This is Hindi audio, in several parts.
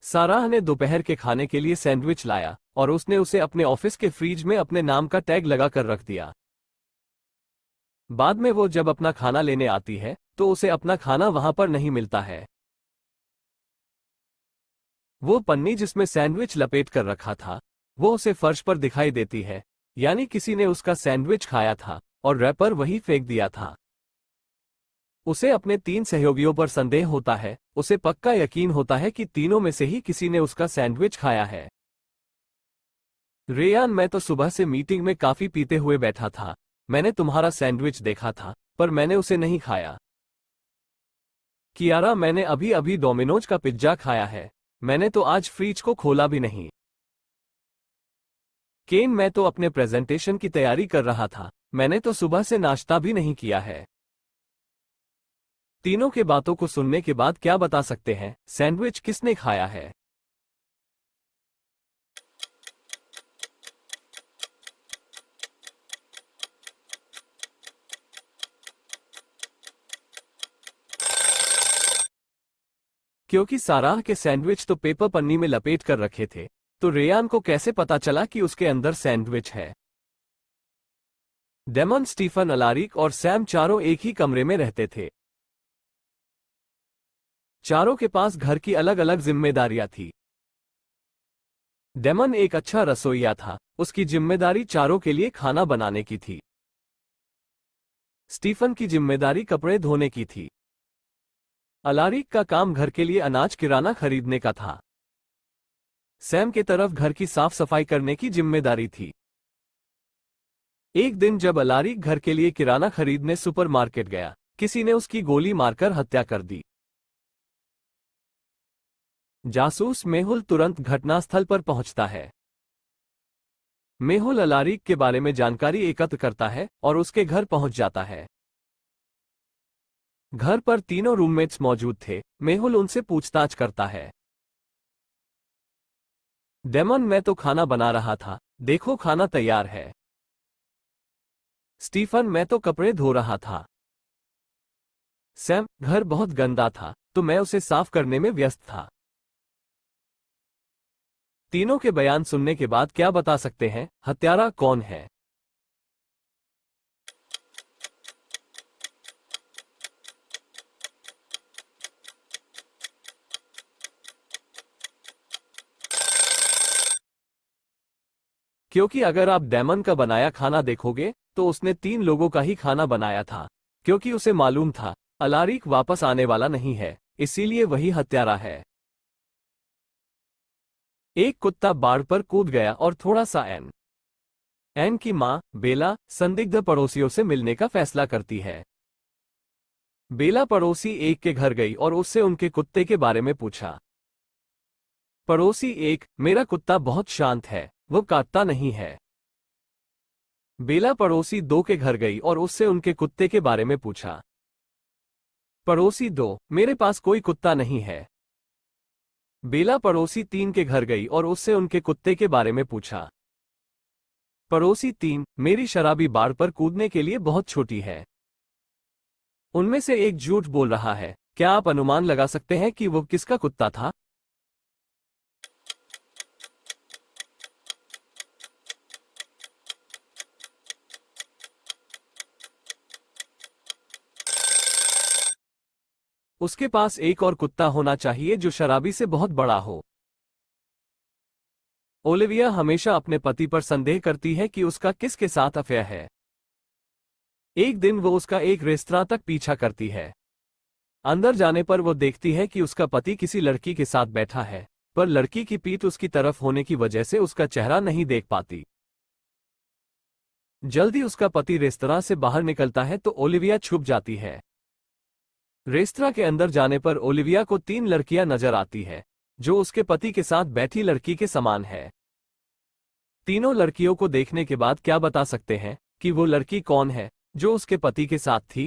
साराह ने दोपहर के खाने के लिए सैंडविच लाया और उसने उसे अपने ऑफिस के फ्रिज में अपने नाम का टैग लगाकर रख दिया। बाद में वो जब अपना खाना लेने आती है तो उसे अपना खाना वहां पर नहीं मिलता है। वो पन्नी जिसमें सैंडविच लपेट कर रखा था वो उसे फर्श पर दिखाई देती है, यानी किसी ने उसका सैंडविच खाया था और रैपर वही फेंक दिया था। उसे अपने 3 सहयोगियों पर संदेह होता है। उसे पक्का यकीन होता है कि तीनों में से ही किसी ने उसका सैंडविच खाया है। रेयान, मैं तो सुबह से मीटिंग में काफी पीते हुए बैठा था। मैंने तुम्हारा सैंडविच देखा था पर मैंने उसे नहीं खाया। कियारा, मैंने अभी अभी डोमिनोज का पिज्जा खाया है। मैंने तो आज फ्रिज को खोला भी नहीं। केन, मैं तो अपने प्रेजेंटेशन की तैयारी कर रहा था। मैंने तो सुबह से नाश्ता भी नहीं किया है। तीनों के बातों को सुनने के बाद क्या बता सकते हैं सैंडविच किसने खाया है? क्योंकि साराह के सैंडविच तो पेपर पन्नी में लपेट कर रखे थे, तो रेयान को कैसे पता चला कि उसके अंदर सैंडविच है? डेमन, स्टीफन, अलारिक और सैम चारों एक ही कमरे में रहते थे। चारों के पास घर की अलग अलग जिम्मेदारियां थी। डेमन एक अच्छा रसोइया था, उसकी जिम्मेदारी चारों के लिए खाना बनाने की थी। स्टीफन की जिम्मेदारी कपड़े धोने की थी। अलारिक का काम घर के लिए अनाज किराना खरीदने का था। सैम के तरफ घर की साफ सफाई करने की जिम्मेदारी थी। एक दिन जब अलारिक घर के लिए किराना खरीदने सुपरमार्केट गया, किसी ने उसकी गोली मारकर हत्या कर दी। जासूस मेहुल तुरंत घटनास्थल पर पहुंचता है। मेहुल अलारिक के बारे में जानकारी एकत्र करता है और उसके घर पहुंच जाता है। घर पर तीनों रूममेट्स मौजूद थे। मेहुल उनसे पूछताछ करता है। डेमन, मैं तो खाना बना रहा था, देखो खाना तैयार है। स्टीफन, मैं तो कपड़े धो रहा था। सैम, घर बहुत गंदा था तो मैं उसे साफ करने में व्यस्त था। तीनों के बयान सुनने के बाद क्या बता सकते हैं हत्यारा कौन है? क्योंकि अगर आप डेमन का बनाया खाना देखोगे तो उसने 3 लोगों का ही खाना बनाया था, क्योंकि उसे मालूम था अलारिक वापस आने वाला नहीं है, इसीलिए वही हत्यारा है। एक कुत्ता बाड़ पर कूद गया और थोड़ा सा एन की मां बेला संदिग्ध पड़ोसियों से मिलने का फैसला करती है। बेला पड़ोसी एक के घर गई और उससे उनके कुत्ते के बारे में पूछा। पड़ोसी एक, मेरा कुत्ता बहुत शांत है, वो काटता नहीं है। बेला पड़ोसी 2 के घर गई और उससे उनके कुत्ते के बारे में पूछा। पड़ोसी 2, मेरे पास कोई कुत्ता नहीं है। बेला पड़ोसी 3 के घर गई और उससे उनके कुत्ते के बारे में पूछा। पड़ोसी 3, मेरी शराबी बाड़ पर कूदने के लिए बहुत छोटी है। उनमें से एक झूठ बोल रहा है। क्या आप अनुमान लगा सकते हैं कि वो किसका कुत्ता था? उसके पास एक और कुत्ता होना चाहिए जो शराबी से बहुत बड़ा हो। ओलिविया हमेशा अपने पति पर संदेह करती है कि उसका किसके साथ अफेयर है। एक दिन वो उसका एक रेस्तरां तक पीछा करती है। अंदर जाने पर वो देखती है कि उसका पति किसी लड़की के साथ बैठा है, पर लड़की की पीठ उसकी तरफ होने की वजह से उसका चेहरा नहीं देख पाती। जल्दी उसका पति रेस्तरां से बाहर निकलता है तो ओलिविया छुप जाती है। रेस्तरां के अंदर जाने पर ओलिविया को 3 लड़कियां नजर आती है, जो उसके पति के साथ बैठी लड़की के समान है। तीनों लड़कियों को देखने के बाद क्या बता सकते हैं कि वो लड़की कौन है जो उसके पति के साथ थी?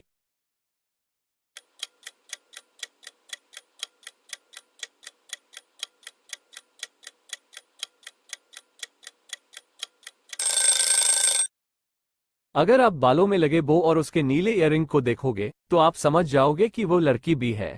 अगर आप बालों में लगे बो और उसके नीले इयररिंग को देखोगे तो आप समझ जाओगे कि वो लड़की बी है।